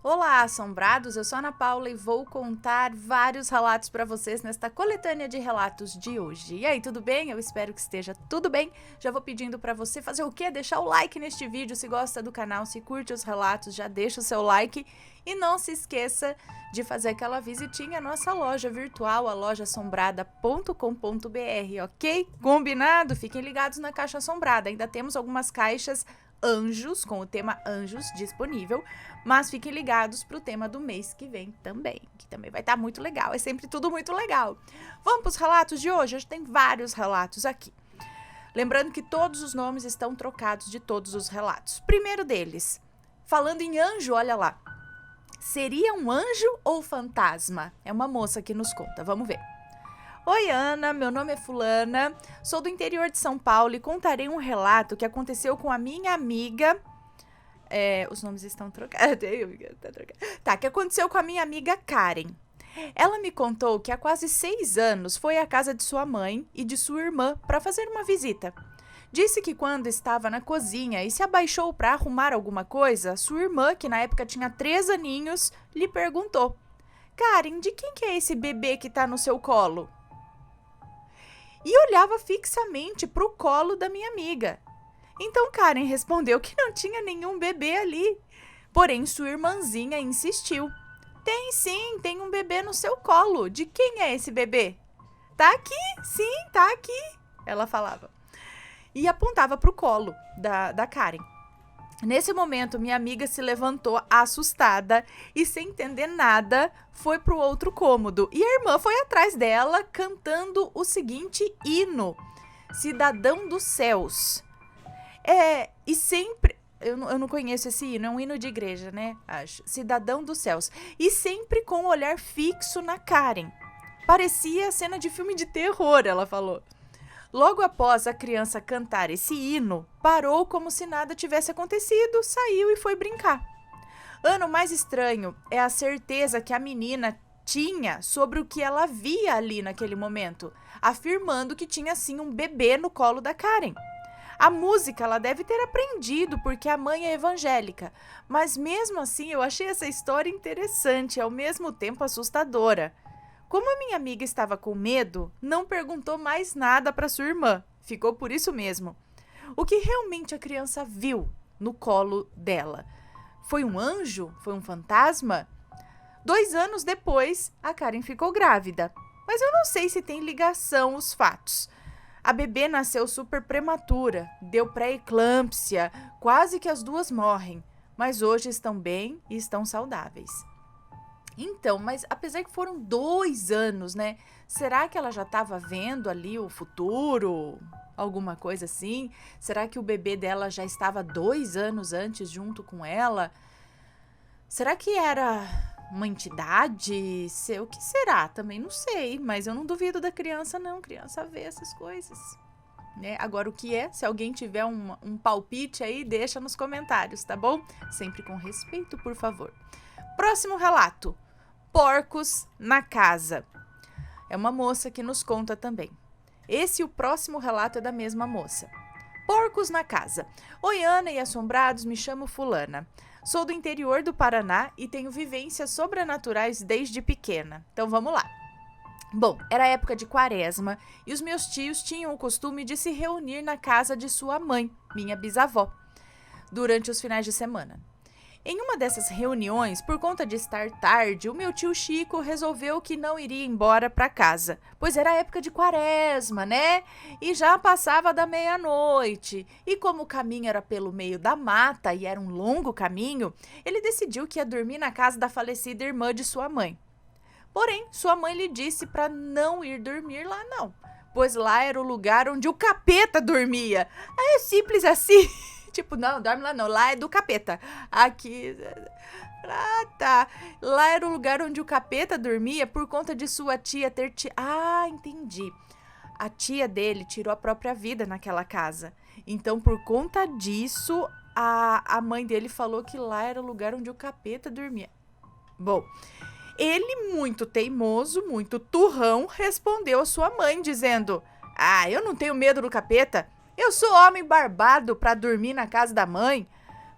Olá, assombrados! Eu sou a Ana Paula e vou contar vários relatos para vocês nesta coletânea de relatos de hoje. E aí, tudo bem? Eu espero que esteja tudo bem. Já vou pedindo para você fazer o quê? Deixar o like neste vídeo se gosta do canal, se curte os relatos, já deixa o seu like. E não se esqueça de fazer aquela visitinha à nossa loja virtual, a lojaassombrada.com.br, ok? Combinado? Fiquem ligados na caixa assombrada. Ainda temos algumas caixas anjos, com o tema anjos disponível, mas fiquem ligados para o tema do mês que vem também, que também vai estar muito legal, é sempre tudo muito legal. Vamos para os relatos de hoje? Hoje tem vários relatos aqui. Lembrando que todos os nomes estão trocados de todos os relatos. Primeiro deles, falando em anjo, olha lá. Seria um anjo ou fantasma? É uma moça que nos conta, vamos ver. Oi, Ana, meu nome é Fulana, sou do interior de São Paulo e contarei um relato que aconteceu com a minha amiga. Os nomes estão trocados. Tá, que aconteceu com a minha amiga Karen. Ela me contou que há quase 6 anos foi à casa de sua mãe e de sua irmã para fazer uma visita. Disse que quando estava na cozinha e se abaixou para arrumar alguma coisa, sua irmã, que na época tinha 3 aninhos, lhe perguntou: Karen, de quem que é esse bebê que tá no seu colo? E olhava fixamente para o colo da minha amiga. Então Karen respondeu que não tinha nenhum bebê ali. Porém, sua irmãzinha insistiu. Tem sim, tem um bebê no seu colo. De quem é esse bebê? Tá aqui, sim, tá aqui, ela falava. E apontava para o colo da Karen. Nesse momento, minha amiga se levantou assustada e, sem entender nada, foi para o outro cômodo. E a irmã foi atrás dela, cantando o seguinte hino: Cidadão dos Céus. E sempre... Eu não conheço esse hino, é um hino de igreja, né? Acho. Cidadão dos Céus. E sempre com o olhar fixo na Karen. Parecia cena de filme de terror, ela falou. Logo após a criança cantar esse hino, parou como se nada tivesse acontecido, saiu e foi brincar. Ana, o mais estranho é a certeza que a menina tinha sobre o que ela via ali naquele momento, afirmando que tinha sim um bebê no colo da Karen. A música ela deve ter aprendido porque a mãe é evangélica, mas mesmo assim eu achei essa história interessante e ao mesmo tempo assustadora. Como a minha amiga estava com medo, não perguntou mais nada para sua irmã. Ficou por isso mesmo. O que realmente a criança viu no colo dela? Foi um anjo? Foi um fantasma? 2 anos depois, a Karen ficou grávida. Mas eu não sei se tem ligação os fatos. A bebê nasceu super prematura, deu pré-eclâmpsia, quase que as duas morrem. Mas hoje estão bem e estão saudáveis. Então, mas apesar que foram 2 anos, né? Será que ela já estava vendo ali o futuro? Alguma coisa assim? Será que o bebê dela já estava 2 anos antes junto com ela? Será que era uma entidade? O que será? Também não sei, mas eu não duvido da criança, não. Criança vê essas coisas. Né? Agora, o que é? Se alguém tiver um palpite aí, deixa nos comentários, tá bom? Sempre com respeito, por favor. Próximo relato. Porcos na casa. É uma moça que nos conta também. Esse e o próximo relato é da mesma moça. Porcos na casa. Oi, Ana e assombrados, me chamo Fulana. Sou do interior do Paraná e tenho vivências sobrenaturais desde pequena. Então vamos lá. Bom, era época de quaresma e os meus tios tinham o costume de se reunir na casa de sua mãe, minha bisavó, durante os finais de semana. Em uma dessas reuniões, por conta de estar tarde, o meu tio Chico resolveu que não iria embora para casa, pois era época de quaresma, né? E já passava da meia-noite. E como o caminho era pelo meio da mata e era um longo caminho, ele decidiu que ia dormir na casa da falecida irmã de sua mãe. Porém, sua mãe lhe disse para não ir dormir lá não, pois lá era o lugar onde o capeta dormia. É simples assim. Tipo, não, dorme lá não, lá é do capeta. Aqui, tá. Lá era o lugar onde o capeta dormia por conta de sua tia ter... entendi. A tia dele tirou a própria vida naquela casa. Então, por conta disso, a mãe dele falou que lá era o lugar onde o capeta dormia. Bom, ele, muito teimoso, muito turrão, respondeu a sua mãe, dizendo: eu não tenho medo do capeta. Eu sou homem barbado pra dormir na casa da mãe.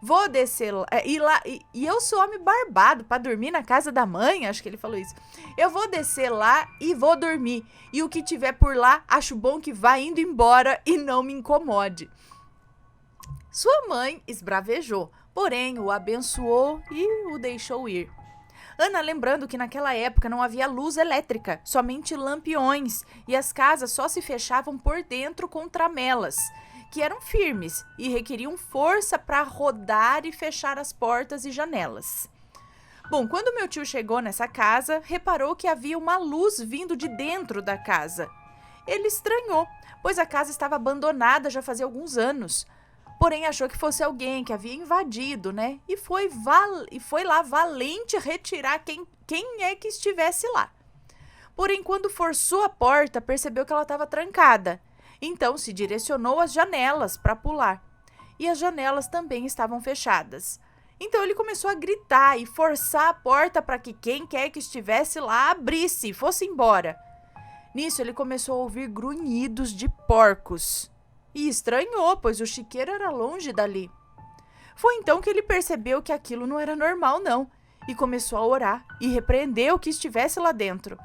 Vou descer lá, e eu sou homem barbado pra dormir na casa da mãe, acho que ele falou isso. Eu vou descer lá e vou dormir. E o que tiver por lá, acho bom que vá indo embora e não me incomode. Sua mãe esbravejou, porém o abençoou e o deixou ir. Ana lembrando que naquela época não havia luz elétrica, somente lampiões, e as casas só se fechavam por dentro com tramelas, que eram firmes e requeriam força para rodar e fechar as portas e janelas. Bom, quando meu tio chegou nessa casa, reparou que havia uma luz vindo de dentro da casa. Ele estranhou, pois a casa estava abandonada já fazia alguns anos. Porém, achou que fosse alguém que havia invadido, né? E foi lá valente retirar quem é que estivesse lá. Porém, quando forçou a porta, percebeu que ela estava trancada. Então, se direcionou às janelas para pular. E as janelas também estavam fechadas. Então, ele começou a gritar e forçar a porta para que quem quer que estivesse lá abrisse e fosse embora. Nisso, ele começou a ouvir grunhidos de porcos. E estranhou, pois o chiqueiro era longe dali. Foi então que ele percebeu que aquilo não era normal, não, e começou a orar e repreendeu o que estivesse lá dentro.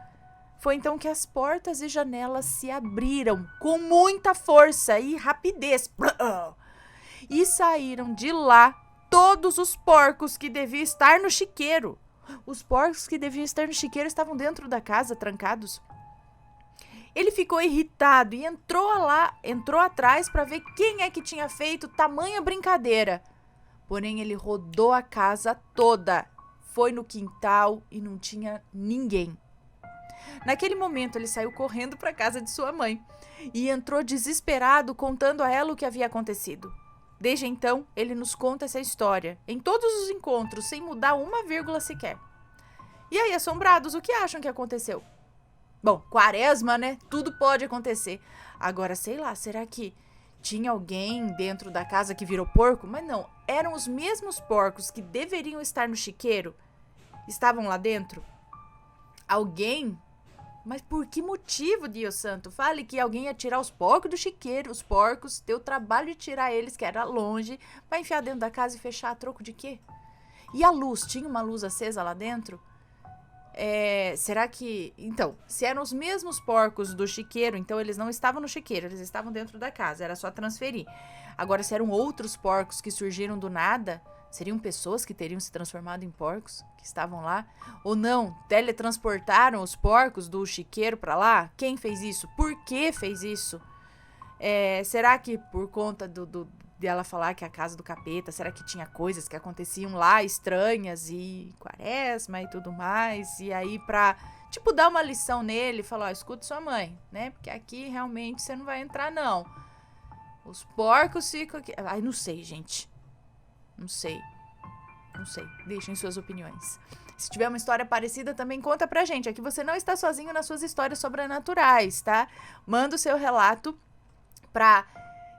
Foi então que as portas e janelas se abriram com muita força e rapidez. E saíram de lá todos os porcos que deviam estar no chiqueiro. Os porcos que deviam estar no chiqueiro estavam dentro da casa, trancados. Ele ficou irritado e entrou atrás para ver quem é que tinha feito tamanha brincadeira. Porém, ele rodou a casa toda, foi no quintal e não tinha ninguém. Naquele momento, ele saiu correndo para a casa de sua mãe e entrou desesperado contando a ela o que havia acontecido. Desde então, ele nos conta essa história, em todos os encontros, sem mudar uma vírgula sequer. E aí, assombrados, o que acham que aconteceu? Bom, quaresma, né? Tudo pode acontecer. Agora, sei lá, será que tinha alguém dentro da casa que virou porco? Mas não, eram os mesmos porcos que deveriam estar no chiqueiro. Estavam lá dentro? Alguém? Mas por que motivo, Deus santo? Fale que alguém ia tirar os porcos do chiqueiro. Os porcos, deu trabalho de tirar eles, que era longe, para enfiar dentro da casa e fechar a troco de quê? E a luz? Tinha uma luz acesa lá dentro? Será que... Então, se eram os mesmos porcos do chiqueiro, então eles não estavam no chiqueiro, eles estavam dentro da casa, era só transferir. Agora, se eram outros porcos que surgiram do nada, seriam pessoas que teriam se transformado em porcos, que estavam lá? Ou não, teletransportaram os porcos do chiqueiro para lá? Quem fez isso? Por que fez isso? Será que por conta dela falar que é a casa do capeta, será que tinha coisas que aconteciam lá estranhas e quaresma e tudo mais? E aí pra, tipo, dar uma lição nele, falar, escuta sua mãe, né? Porque aqui realmente você não vai entrar, não. Os porcos ficam aqui. Ai, não sei, gente. Não sei. Deixem suas opiniões. Se tiver uma história parecida, também conta pra gente. Aqui você não está sozinho nas suas histórias sobrenaturais, tá? Manda o seu relato pra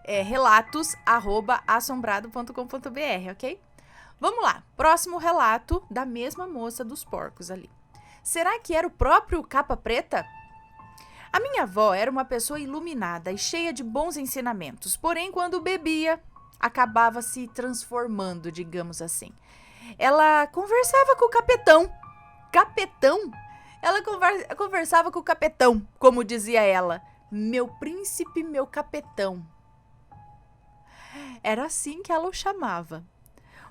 relatos@assombrado.com.br, ok? Vamos lá, próximo relato da mesma moça dos porcos ali. Será que era o próprio Capa Preta? A minha avó era uma pessoa iluminada e cheia de bons ensinamentos, porém quando bebia, acabava se transformando, digamos assim. Ela conversava com o capetão. Capetão? Ela conversava com o capetão, como dizia ela. Meu príncipe, meu capetão. Era assim que ela o chamava.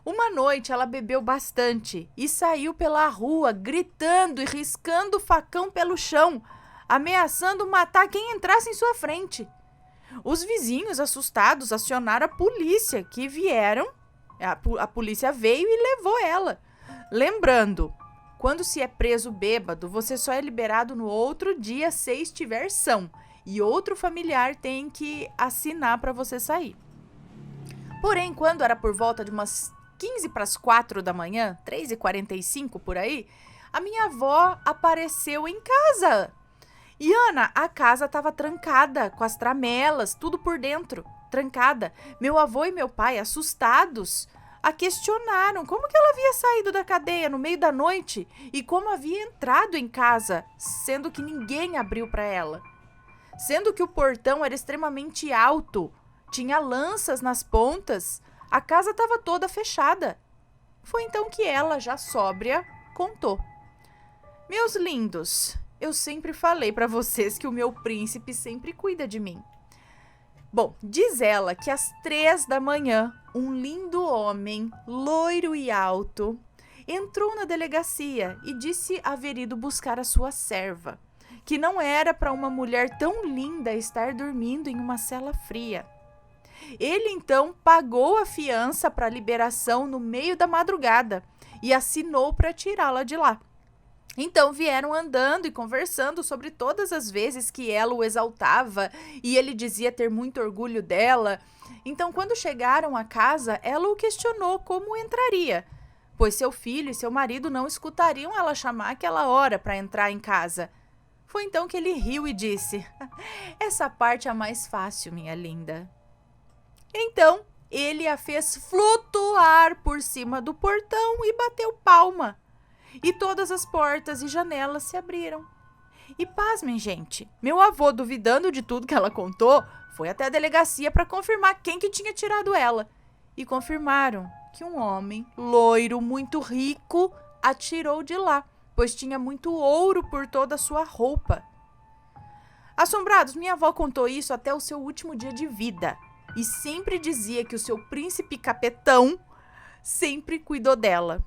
Uma noite ela bebeu bastante e saiu pela rua gritando e riscando o facão pelo chão, ameaçando matar quem entrasse em sua frente. Os vizinhos, assustados, acionaram a polícia, que vieram. A polícia veio e levou ela. Lembrando, quando se é preso bêbado, você só é liberado no outro dia se estiver são. E outro familiar tem que assinar para você sair. Porém, quando era por volta de umas 15 para as 4 da manhã, 3h45 por aí, a minha avó apareceu em casa. E Ana, a casa estava trancada, com as tramelas, tudo por dentro, trancada. Meu avô e meu pai, assustados, a questionaram como que ela havia saído da cadeia no meio da noite e como havia entrado em casa, sendo que ninguém abriu para ela. Sendo que o portão era extremamente alto, tinha lanças nas pontas, A casa estava toda fechada. Foi então que ela, já sóbria, contou. Meus lindos, eu sempre falei para vocês que o meu príncipe sempre cuida de mim. Bom, diz ela que às 3 da manhã, um lindo homem, loiro e alto, entrou na delegacia e disse haver ido buscar a sua serva, que não era para uma mulher tão linda estar dormindo em uma cela fria. Ele então pagou a fiança para a liberação no meio da madrugada e assinou para tirá-la de lá. Então vieram andando e conversando sobre todas as vezes que ela o exaltava e ele dizia ter muito orgulho dela. Então, quando chegaram à casa, ela o questionou como entraria, pois seu filho e seu marido não escutariam ela chamar aquela hora para entrar em casa. Foi então que ele riu e disse: essa parte é a mais fácil, minha linda. Então, ele a fez flutuar por cima do portão e bateu palma. E todas as portas e janelas se abriram. E pasmem, gente, meu avô, duvidando de tudo que ela contou, foi até a delegacia para confirmar quem que tinha tirado ela. E confirmaram que um homem loiro, muito rico, a tirou de lá, pois tinha muito ouro por toda a sua roupa. Assombrados, minha avó contou isso até o seu último dia de vida. E sempre dizia que o seu príncipe capetão sempre cuidou dela.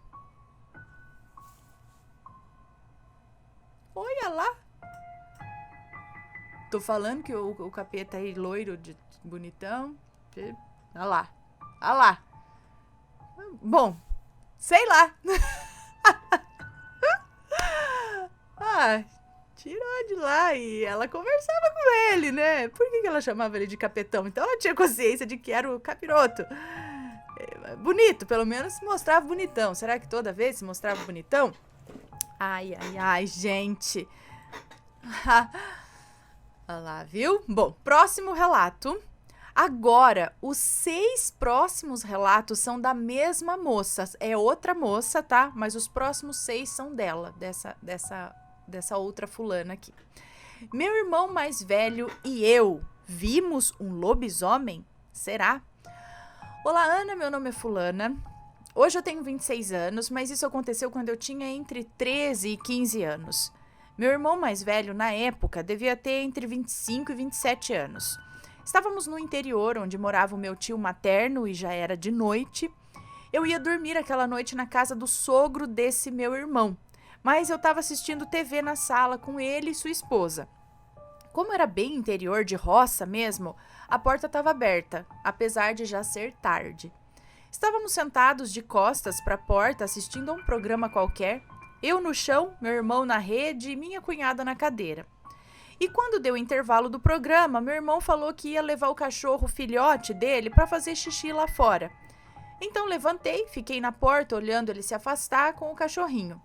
Olha lá. Tô falando que o capeta aí loiro, bonitão. Olha lá. Olha lá. Bom, sei lá. Tirou de lá e ela conversava com ele, né? Por que ela chamava ele de capetão? Então ela tinha consciência de que era o capiroto. Bonito, pelo menos se mostrava bonitão. Será que toda vez se mostrava bonitão? Ai, gente. Olha lá, viu? Bom, próximo relato. Agora, os 6 próximos relatos são da mesma moça. É outra moça, tá? Mas os próximos 6 são dela, dessa outra fulana aqui. Meu irmão mais velho e eu vimos um lobisomem? Será? Olá, Ana, meu nome é fulana. Hoje eu tenho 26 anos, mas isso aconteceu quando eu tinha entre 13 e 15 anos. Meu irmão mais velho, na época, devia ter entre 25 e 27 anos. Estávamos no interior, onde morava o meu tio materno e já era de noite. Eu ia dormir aquela noite na casa do sogro desse meu irmão, mas eu estava assistindo TV na sala com ele e sua esposa. Como era bem interior de roça mesmo, a porta estava aberta, apesar de já ser tarde. Estávamos sentados de costas para a porta assistindo a um programa qualquer, eu no chão, meu irmão na rede e minha cunhada na cadeira. E quando deu o intervalo do programa, meu irmão falou que ia levar o cachorro filhote dele para fazer xixi lá fora. Então levantei, fiquei na porta olhando ele se afastar com o cachorrinho.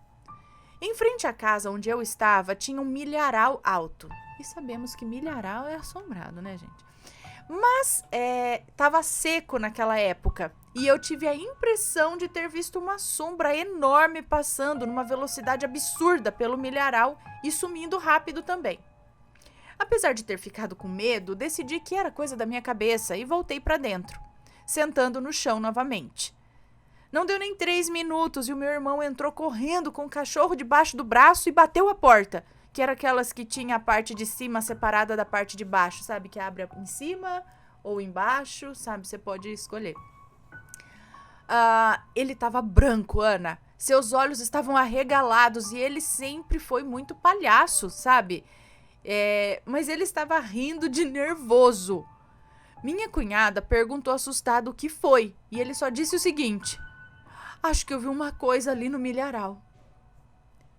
Em frente à casa onde eu estava tinha um milharal alto. E sabemos que milharal é assombrado, né, gente? Mas estava seco naquela época e eu tive a impressão de ter visto uma sombra enorme passando numa velocidade absurda pelo milharal e sumindo rápido também. Apesar de ter ficado com medo, decidi que era coisa da minha cabeça e voltei para dentro, sentando no chão novamente. Não deu nem 3 minutos e o meu irmão entrou correndo com o cachorro debaixo do braço e bateu a porta, que era aquelas que tinha a parte de cima separada da parte de baixo, sabe? Que abre em cima ou embaixo, sabe? Você pode escolher. Ele estava branco, Ana. Seus olhos estavam arregalados e ele sempre foi muito palhaço, sabe? Mas ele estava rindo de nervoso. Minha cunhada perguntou assustada o que foi e ele só disse o seguinte: acho que eu vi uma coisa ali no milharal.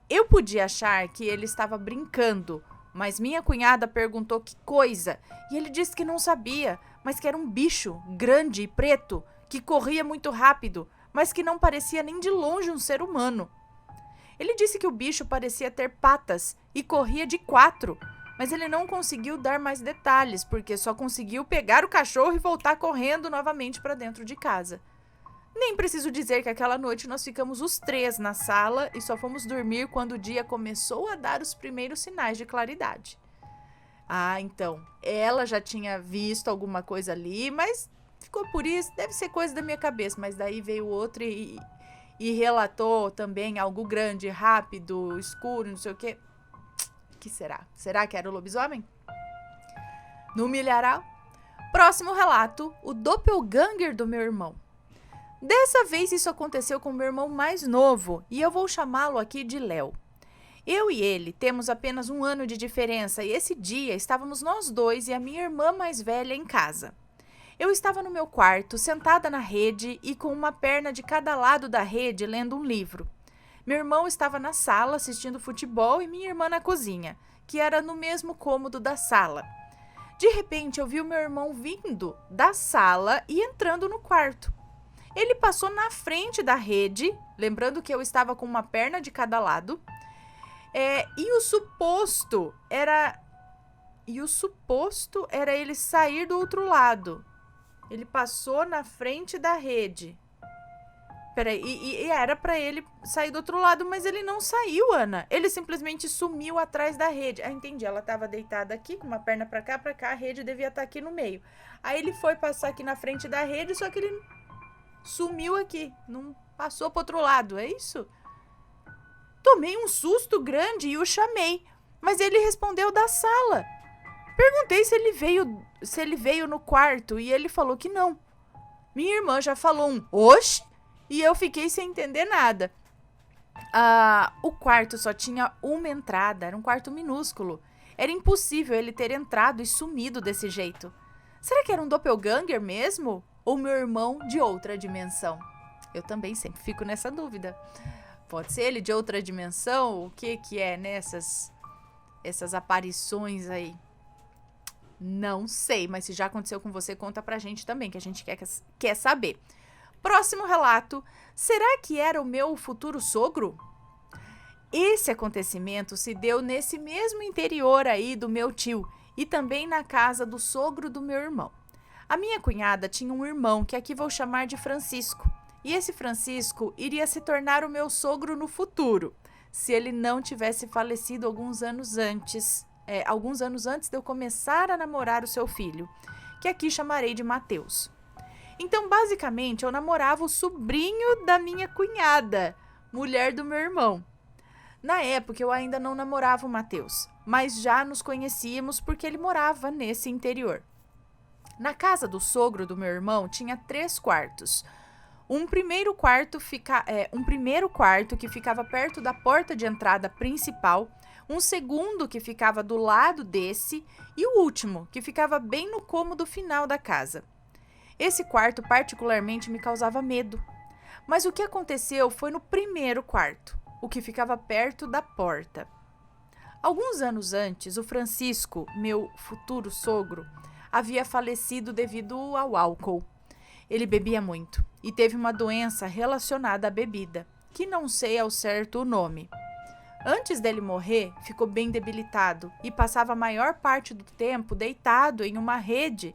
Eu podia achar que ele estava brincando, mas minha cunhada perguntou que coisa e ele disse que não sabia, mas que era um bicho grande e preto que corria muito rápido, mas que não parecia nem de longe um ser humano. Ele disse que o bicho parecia ter patas e corria de 4, mas ele não conseguiu dar mais detalhes porque só conseguiu pegar o cachorro e voltar correndo novamente para dentro de casa. Nem preciso dizer que aquela noite nós ficamos os 3 na sala e só fomos dormir quando o dia começou a dar os primeiros sinais de claridade. Então, ela já tinha visto alguma coisa ali, mas ficou por isso, deve ser coisa da minha cabeça. Mas daí veio outro e relatou também algo grande, rápido, escuro, não sei o quê. O que será? Será que era o lobisomem? No milharal? Próximo relato, o doppelganger do meu irmão. Dessa vez isso aconteceu com meu irmão mais novo e eu vou chamá-lo aqui de Léo. Eu e ele temos apenas 1 ano de diferença e esse dia estávamos nós dois e a minha irmã mais velha em casa. Eu estava no meu quarto, sentada na rede e com uma perna de cada lado da rede lendo um livro. Meu irmão estava na sala assistindo futebol e minha irmã na cozinha, que era no mesmo cômodo da sala. De repente eu vi o meu irmão vindo da sala e entrando no quarto. Ele passou na frente da rede, lembrando que eu estava com uma perna de cada lado, e o suposto era ele sair do outro lado. Ele passou na frente da rede. Peraí, e era pra ele sair do outro lado, mas ele não saiu, Ana. Ele simplesmente sumiu atrás da rede. Ah, entendi. Ela tava deitada aqui, com uma perna pra cá, a rede devia estar aqui no meio. Aí ele foi passar aqui na frente da rede, só que ele sumiu aqui. Não passou pro outro lado, é isso? Tomei um susto grande e o chamei, mas ele respondeu da sala. Perguntei se ele veio no quarto e ele falou que não. Minha irmã já falou um oxe e eu fiquei sem entender nada. O quarto só tinha uma entrada, era um quarto minúsculo. Era impossível ele ter entrado e sumido desse jeito. Será que era um doppelganger mesmo? Ou meu irmão de outra dimensão? Eu também sempre fico nessa dúvida. Pode ser ele de outra dimensão? O que é nessas essas aparições aí? Não sei, mas se já aconteceu com você, conta pra gente também, que a gente quer saber. Próximo relato. Será que era o meu futuro sogro? Esse acontecimento se deu nesse mesmo interior aí do meu tio e também na casa do sogro do meu irmão. A minha cunhada tinha um irmão que aqui vou chamar de Francisco. E esse Francisco iria se tornar o meu sogro no futuro, se ele não tivesse falecido alguns anos antes de eu começar a namorar o seu filho, que aqui chamarei de Mateus. Então, basicamente, eu namorava o sobrinho da minha cunhada, mulher do meu irmão. Na época, eu ainda não namorava o Mateus, mas já nos conhecíamos porque ele morava nesse interior. Na casa do sogro do meu irmão tinha 3 quartos. Um primeiro quarto que ficava perto da porta de entrada principal, um segundo que ficava do lado desse e o último que ficava bem no cômodo final da casa. Esse quarto particularmente me causava medo. Mas o que aconteceu foi no primeiro quarto, o que ficava perto da porta. Alguns anos antes, o Francisco, meu futuro sogro, havia falecido devido ao álcool. Ele bebia muito e teve uma doença relacionada à bebida, que não sei ao certo o nome. Antes dele morrer, ficou bem debilitado e passava a maior parte do tempo deitado em uma rede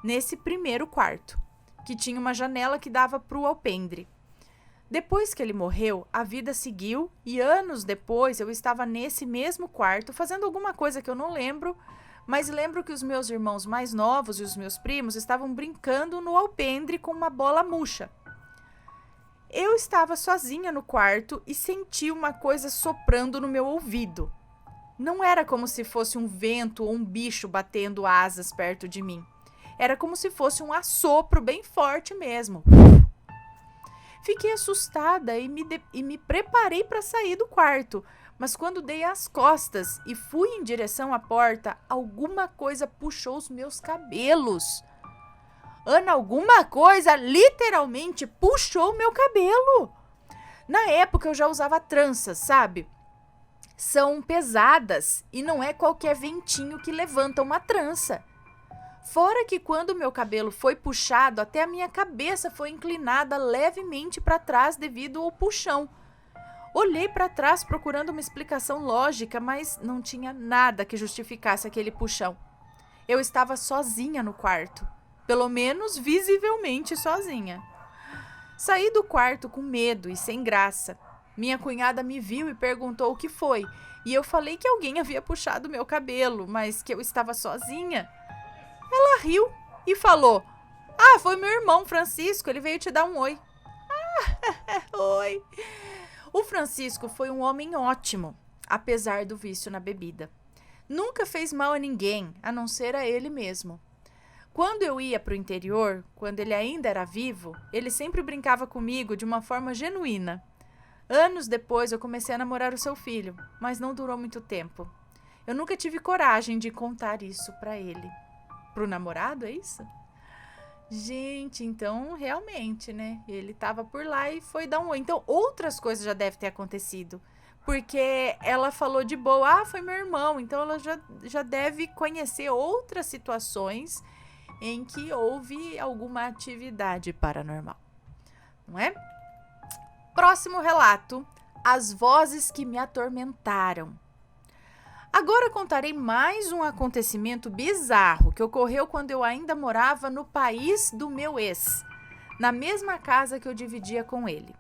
nesse primeiro quarto, que tinha uma janela que dava para o alpendre. Depois que ele morreu, a vida seguiu e anos depois eu estava nesse mesmo quarto fazendo alguma coisa que eu não lembro, mas lembro que os meus irmãos mais novos e os meus primos estavam brincando no alpendre com uma bola murcha. Eu estava sozinha no quarto e senti uma coisa soprando no meu ouvido. Não era como se fosse um vento ou um bicho batendo asas perto de mim. Era como se fosse um assopro bem forte mesmo. Fiquei assustada e me preparei para sair do quarto, mas quando dei as costas e fui em direção à porta, alguma coisa puxou os meus cabelos. Ana, alguma coisa literalmente puxou o meu cabelo. Na época eu já usava tranças, sabe? São pesadas e não é qualquer ventinho que levanta uma trança. Fora que quando o meu cabelo foi puxado, até a minha cabeça foi inclinada levemente para trás devido ao puxão. Olhei para trás procurando uma explicação lógica, mas não tinha nada que justificasse aquele puxão. Eu estava sozinha no quarto, pelo menos visivelmente sozinha. Saí do quarto com medo e sem graça. Minha cunhada me viu e perguntou o que foi, e eu falei que alguém havia puxado meu cabelo, mas que eu estava sozinha. Ela riu e falou: Ah, foi meu irmão Francisco, ele veio te dar um oi. Oi. O Francisco foi um homem ótimo, apesar do vício na bebida. Nunca fez mal a ninguém, a não ser a ele mesmo. Quando eu ia pro interior, quando ele ainda era vivo, ele sempre brincava comigo de uma forma genuína. Anos depois eu comecei a namorar o seu filho, mas não durou muito tempo. Eu nunca tive coragem de contar isso pra ele. Pro namorado, é isso? Gente, então realmente, né? Ele tava por lá e foi dar um oi. Então outras coisas já devem ter acontecido. Porque ela falou de boa, ah, foi meu irmão. Então ela já deve conhecer outras situações em que houve alguma atividade paranormal. Não é? Próximo relato: as vozes que me atormentaram. Agora contarei mais um acontecimento bizarro que ocorreu quando eu ainda morava no país do meu ex, na mesma casa que eu dividia com ele.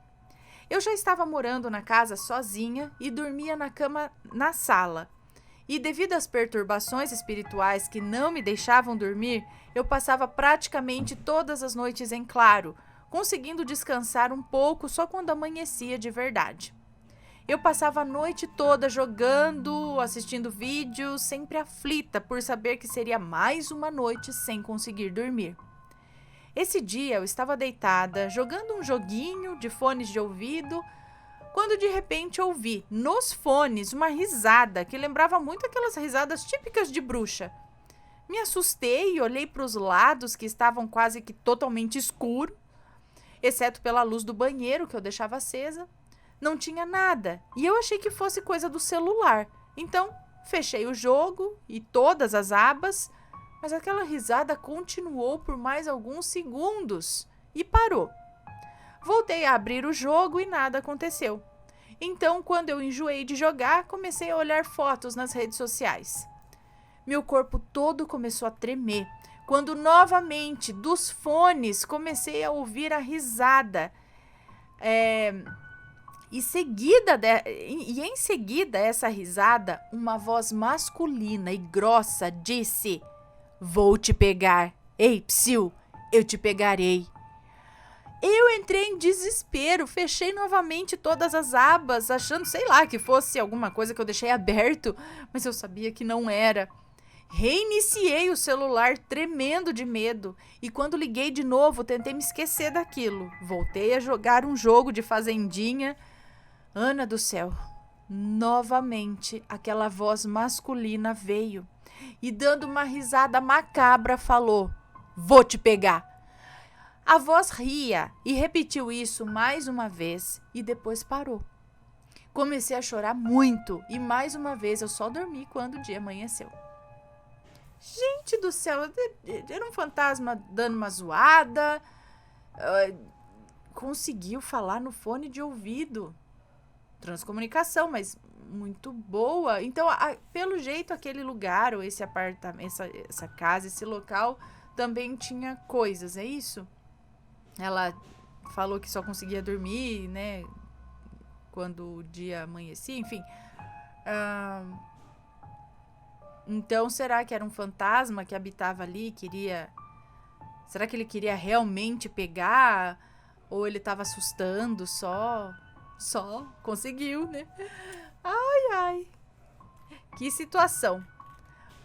Eu já estava morando na casa sozinha e dormia na cama na sala. E devido às perturbações espirituais que não me deixavam dormir, eu passava praticamente todas as noites em claro, conseguindo descansar um pouco só quando amanhecia de verdade. Eu passava a noite toda jogando, assistindo vídeos, sempre aflita por saber que seria mais uma noite sem conseguir dormir. Esse dia eu estava deitada, jogando um joguinho de fones de ouvido, quando de repente ouvi, nos fones, uma risada que lembrava muito aquelas risadas típicas de bruxa. Me assustei e olhei para os lados que estavam quase que totalmente escuros, exceto pela luz do banheiro que eu deixava acesa. Não tinha nada e eu achei que fosse coisa do celular. Então, fechei o jogo e todas as abas, mas aquela risada continuou por mais alguns segundos e parou. Voltei a abrir o jogo e nada aconteceu. Então, quando eu enjoei de jogar, comecei a olhar fotos nas redes sociais. Meu corpo todo começou a tremer, quando novamente, dos fones, comecei a ouvir a risada. Em seguida essa risada, uma voz masculina e grossa disse: "Vou te pegar. Ei, psiu, eu te pegarei." Eu entrei em desespero, fechei novamente todas as abas, achando, sei lá, que fosse alguma coisa que eu deixei aberto, mas eu sabia que não era. Reiniciei o celular tremendo de medo e quando liguei de novo tentei me esquecer daquilo. Voltei a jogar um jogo de fazendinha. Ana do céu, novamente aquela voz masculina veio e dando uma risada macabra falou: "Vou te pegar." A voz ria e repetiu isso mais uma vez e depois parou. Comecei a chorar muito e mais uma vez eu só dormi quando o dia amanheceu. Gente do céu, era um fantasma dando uma zoada, conseguiu falar no fone de ouvido. Transcomunicação, mas muito boa. Então, pelo jeito, aquele lugar, ou esse apartamento, essa casa, esse local, também tinha coisas, é isso? Ela falou que só conseguia dormir, né? Quando o dia amanhecia, enfim. Então, será que era um fantasma que habitava ali, Será que ele queria realmente pegar? Ou ele estava assustando só? Só conseguiu, né? Ai, ai. Que situação.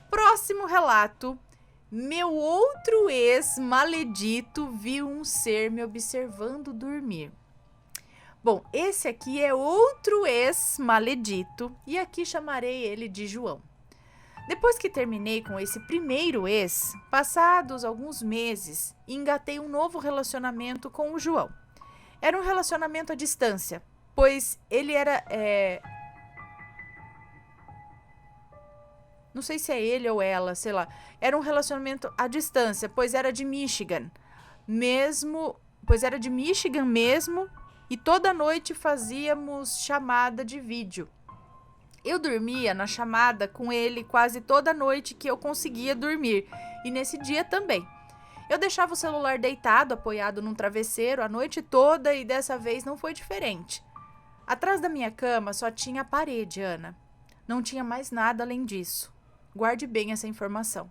Próximo relato. Meu outro ex maledito viu um ser me observando dormir. Bom, esse aqui é outro ex maledito e aqui chamarei ele de João. Depois que terminei com esse primeiro ex, passados alguns meses, engatei um novo relacionamento com o João. Era um relacionamento à distância, pois ele era... Não sei se é ele ou ela, sei lá. Era um relacionamento à distância, pois era de Michigan mesmo, e toda noite fazíamos chamada de vídeo. Eu dormia na chamada com ele quase toda noite que eu conseguia dormir, e nesse dia também. Eu deixava o celular deitado, apoiado num travesseiro a noite toda e dessa vez não foi diferente. Atrás da minha cama só tinha a parede, Ana. Não tinha mais nada além disso. Guarde bem essa informação.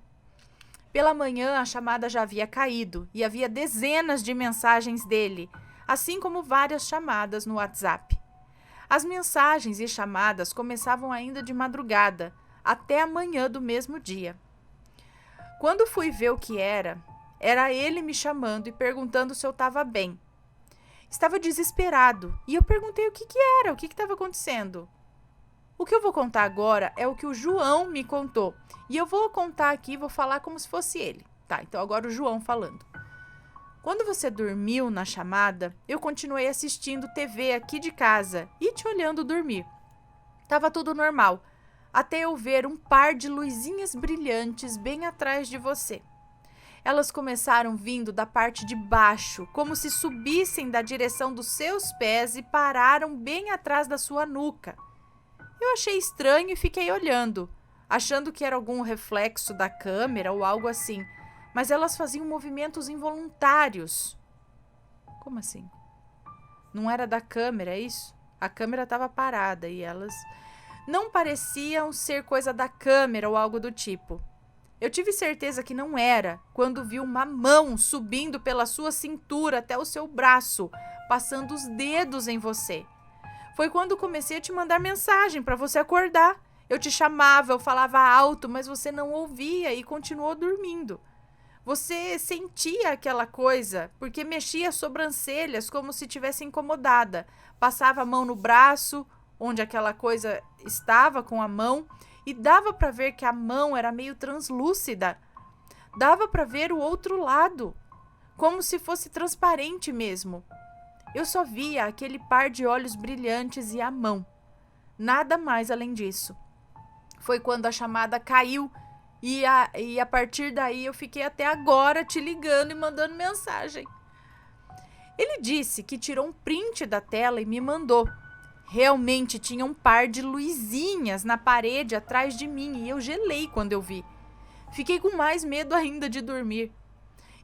Pela manhã, a chamada já havia caído e havia dezenas de mensagens dele, assim como várias chamadas no WhatsApp. As mensagens e chamadas começavam ainda de madrugada, até a manhã do mesmo dia. Quando fui ver o que era ele me chamando e perguntando se eu estava bem. Estava desesperado e eu perguntei o que era, o que estava acontecendo. O que eu vou contar agora é o que o João me contou. E eu vou contar aqui, vou falar como se fosse ele. Tá, então agora o João falando. Quando você dormiu na chamada, eu continuei assistindo TV aqui de casa e te olhando dormir. Tava tudo normal, até eu ver um par de luzinhas brilhantes bem atrás de você. Elas começaram vindo da parte de baixo, como se subissem da direção dos seus pés e pararam bem atrás da sua nuca. Eu achei estranho e fiquei olhando, achando que era algum reflexo da câmera ou algo assim, mas elas faziam movimentos involuntários. Como assim? Não era da câmera, é isso? A câmera estava parada e elas não pareciam ser coisa da câmera ou algo do tipo. Eu tive certeza que não era quando vi uma mão subindo pela sua cintura até o seu braço, passando os dedos em você. Foi quando comecei a te mandar mensagem para você acordar. Eu te chamava, eu falava alto, mas você não ouvia e continuou dormindo. Você sentia aquela coisa porque mexia as sobrancelhas como se tivesse incomodada. Passava a mão no braço, onde aquela coisa estava com a mão, e dava para ver que a mão era meio translúcida. Dava para ver o outro lado, como se fosse transparente mesmo. Eu só via aquele par de olhos brilhantes e a mão. Nada mais além disso. Foi quando a chamada caiu e a partir daí eu fiquei até agora te ligando e mandando mensagem. Ele disse que tirou um print da tela e me mandou. Realmente tinha um par de luzinhas na parede atrás de mim e eu gelei quando eu vi. Fiquei com mais medo ainda de dormir.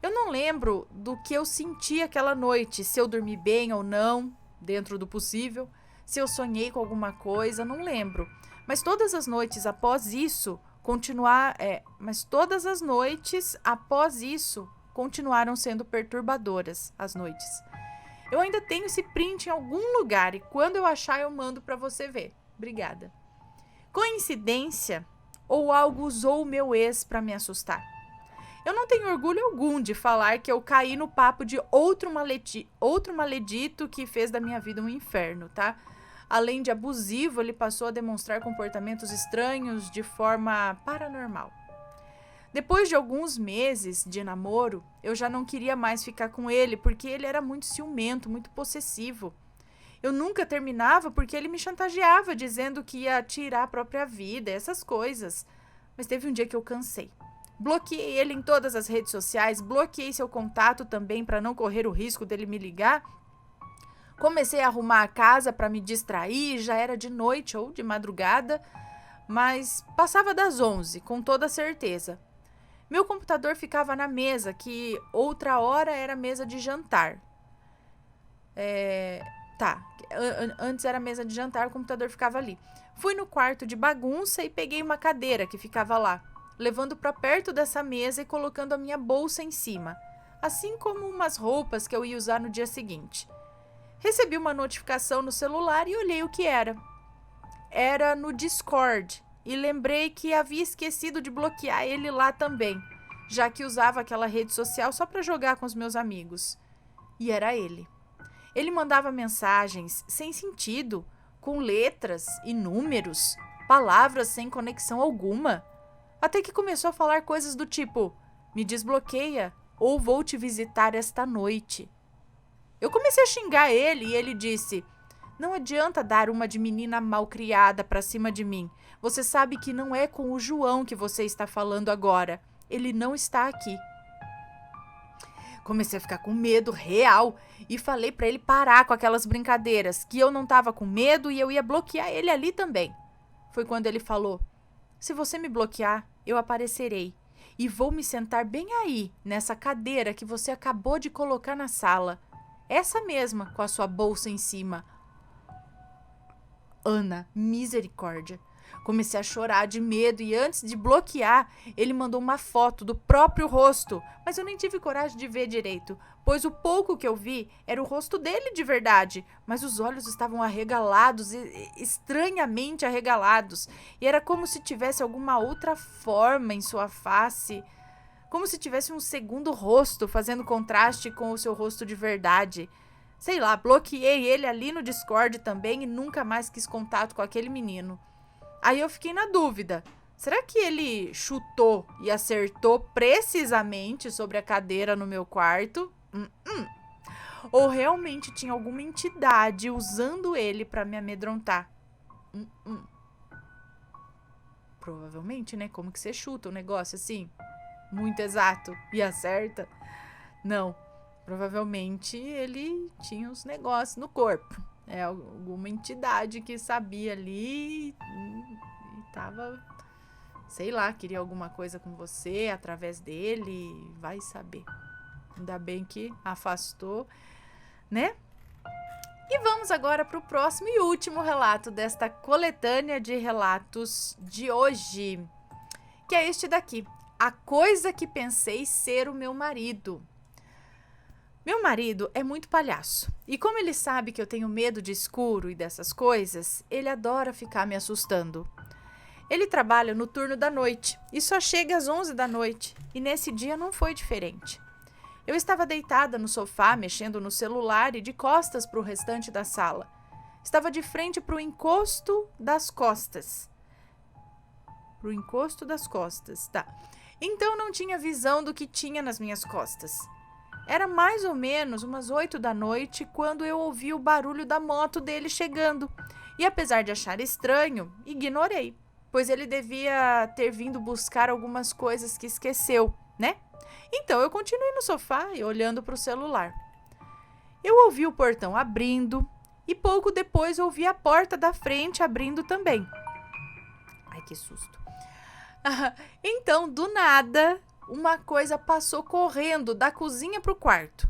Eu não lembro do que eu senti aquela noite, se eu dormi bem ou não, dentro do possível, se eu sonhei com alguma coisa, não lembro. Mas todas as noites após isso, continuaram sendo perturbadoras as noites. Eu ainda tenho esse print em algum lugar e quando eu achar eu mando para você ver. Obrigada. Coincidência ou algo usou o meu ex para me assustar? Eu não tenho orgulho algum de falar que eu caí no papo de outro maledito que fez da minha vida um inferno, tá? Além de abusivo, ele passou a demonstrar comportamentos estranhos de forma paranormal. Depois de alguns meses de namoro, eu já não queria mais ficar com ele porque ele era muito ciumento, muito possessivo. Eu nunca terminava porque ele me chantageava, dizendo que ia tirar a própria vida, essas coisas. Mas teve um dia que eu cansei. Bloqueei ele em todas as redes sociais, bloqueei seu contato também para não correr o risco dele me ligar. Comecei a arrumar a casa para me distrair, já era de noite ou de madrugada, mas passava das 11, com toda certeza. Meu computador ficava na mesa, que outra hora era mesa de jantar. Antes era mesa de jantar, o computador ficava ali. Fui no quarto de bagunça e peguei uma cadeira que ficava lá, levando para perto dessa mesa e colocando a minha bolsa em cima, assim como umas roupas que eu ia usar no dia seguinte. Recebi uma notificação no celular e olhei o que era. Era no Discord e lembrei que havia esquecido de bloquear ele lá também, já que usava aquela rede social só para jogar com os meus amigos. E era ele. Ele mandava mensagens sem sentido, com letras e números, palavras sem conexão alguma. Até que começou a falar coisas do tipo: me desbloqueia ou vou te visitar esta noite. Eu comecei a xingar ele e ele disse: não adianta dar uma de menina malcriada pra cima de mim. Você sabe que não é com o João que você está falando agora. Ele não está aqui. Comecei a ficar com medo real e falei pra ele parar com aquelas brincadeiras, que eu não tava com medo e eu ia bloquear ele ali também. Foi quando ele falou: se você me bloquear, eu aparecerei e vou me sentar bem aí, nessa cadeira que você acabou de colocar na sala. Essa mesma, com a sua bolsa em cima. Ana, misericórdia. Comecei a chorar de medo e antes de bloquear, ele mandou uma foto do próprio rosto, mas eu nem tive coragem de ver direito, pois o pouco que eu vi era o rosto dele de verdade, mas os olhos estavam arregalados, estranhamente arregalados, e era como se tivesse alguma outra forma em sua face, como se tivesse um segundo rosto fazendo contraste com o seu rosto de verdade. Sei lá, bloqueei ele ali no Discord também e nunca mais quis contato com aquele menino. Aí eu fiquei na dúvida. Será que ele chutou e acertou precisamente sobre a cadeira no meu quarto? Ou realmente tinha alguma entidade usando ele pra me amedrontar? Provavelmente, né? Como que você chuta um negócio assim? Muito exato e acerta? Não. Provavelmente ele tinha uns negócios no corpo. É alguma entidade que sabia ali e tava, sei lá, queria alguma coisa com você através dele, vai saber. Ainda bem que afastou, né? E vamos agora para o próximo e último relato desta coletânea de relatos de hoje, que é este daqui. A coisa que pensei ser o meu marido. Meu marido é muito palhaço, e como ele sabe que eu tenho medo de escuro e dessas coisas, ele adora ficar me assustando. Ele trabalha no turno da noite e só chega às 11 da noite, e nesse dia não foi diferente. Eu estava deitada no sofá, mexendo no celular e de costas para o restante da sala. Estava de frente para o encosto das costas. Tá. Então não tinha visão do que tinha nas minhas costas. Era mais ou menos umas 8 da noite quando eu ouvi o barulho da moto dele chegando. E apesar de achar estranho, ignorei, pois ele devia ter vindo buscar algumas coisas que esqueceu, né? Então eu continuei no sofá e olhando para o celular. Eu ouvi o portão abrindo e pouco depois ouvi a porta da frente abrindo também. Ai, que susto. Então, do nada, uma coisa passou correndo da cozinha para o quarto.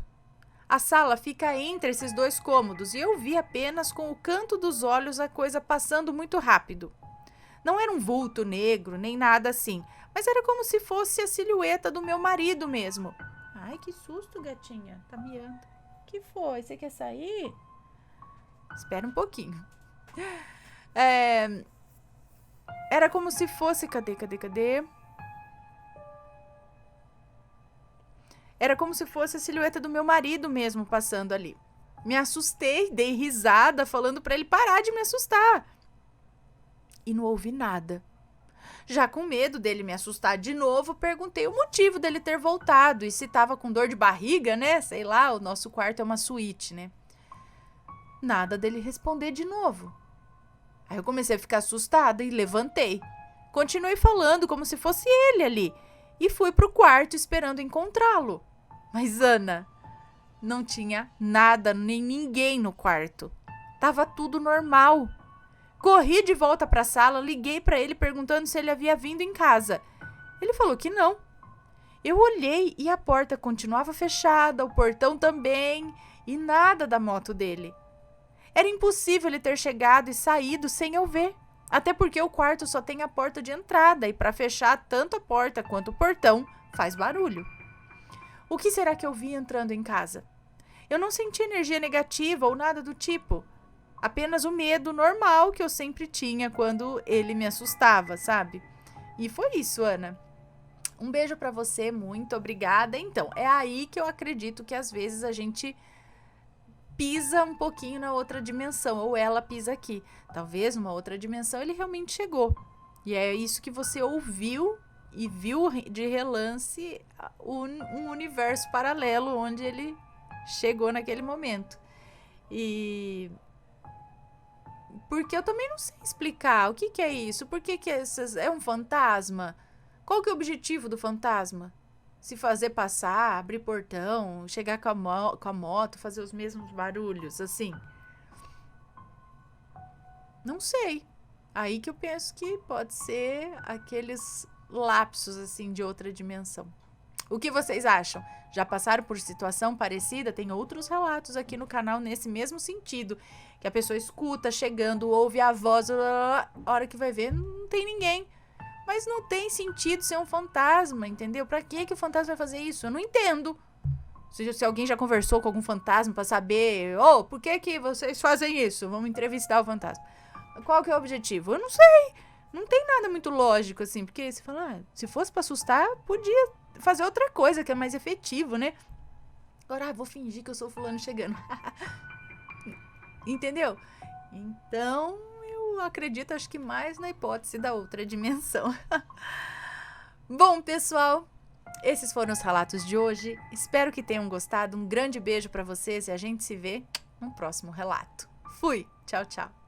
A sala fica entre esses dois cômodos e eu vi apenas com o canto dos olhos a coisa passando muito rápido. Não era um vulto negro, nem nada assim, mas era como se fosse a silhueta do meu marido mesmo. Ai, que susto, gatinha. Tá miando. Que foi? Você quer sair? Espera um pouquinho. Era como se fosse... Cadê? Era como se fosse a silhueta do meu marido mesmo passando ali. Me assustei, dei risada, falando pra ele parar de me assustar. E não ouvi nada. Já com medo dele me assustar de novo, perguntei o motivo dele ter voltado e se tava com dor de barriga, né? Sei lá, o nosso quarto é uma suíte, né? Nada dele responder de novo. Aí eu comecei a ficar assustada e levantei. Continuei falando como se fosse ele ali e fui pro quarto esperando encontrá-lo. Mas, Ana, não tinha nada, nem ninguém no quarto. Tava tudo normal. Corri de volta para a sala, liguei para ele perguntando se ele havia vindo em casa. Ele falou que não. Eu olhei e a porta continuava fechada, o portão também, e nada da moto dele. Era impossível ele ter chegado e saído sem eu ver, até porque o quarto só tem a porta de entrada e para fechar tanto a porta quanto o portão faz barulho. O que será que eu vi entrando em casa? Eu não senti energia negativa ou nada do tipo. Apenas o medo normal que eu sempre tinha quando ele me assustava, sabe? E foi isso, Ana. Um beijo pra você, muito obrigada. Então, é aí que eu acredito que às vezes a gente pisa um pouquinho na outra dimensão, ou ela pisa aqui. Talvez numa outra dimensão ele realmente chegou. E é isso que você ouviu e viu de relance um universo paralelo onde ele chegou naquele momento. Porque eu também não sei explicar o que é isso. Por que é um fantasma? Qual que é o objetivo do fantasma? Se fazer passar, abrir portão, chegar com a moto, fazer os mesmos barulhos, assim. Não sei. Aí que eu penso que pode ser aqueles lapsos, assim, de outra dimensão. O que vocês acham? Já passaram por situação parecida? Tem outros relatos aqui no canal nesse mesmo sentido. Que a pessoa escuta chegando, ouve a voz, a hora que vai ver, não tem ninguém. Mas não tem sentido ser um fantasma, entendeu? Pra que o fantasma vai fazer isso? Eu não entendo. Se alguém já conversou com algum fantasma pra saber, por que vocês fazem isso? Vamos entrevistar o fantasma. Qual que é o objetivo? Eu não sei. Não tem nada muito lógico, assim, porque você fala, se fosse pra assustar, podia fazer outra coisa que é mais efetivo, né? Agora, vou fingir que eu sou fulano chegando. Entendeu? Então, eu acredito, acho que mais na hipótese da outra dimensão. Bom, pessoal, esses foram os relatos de hoje. Espero que tenham gostado. Um grande beijo pra vocês e a gente se vê no próximo relato. Fui! Tchau, tchau.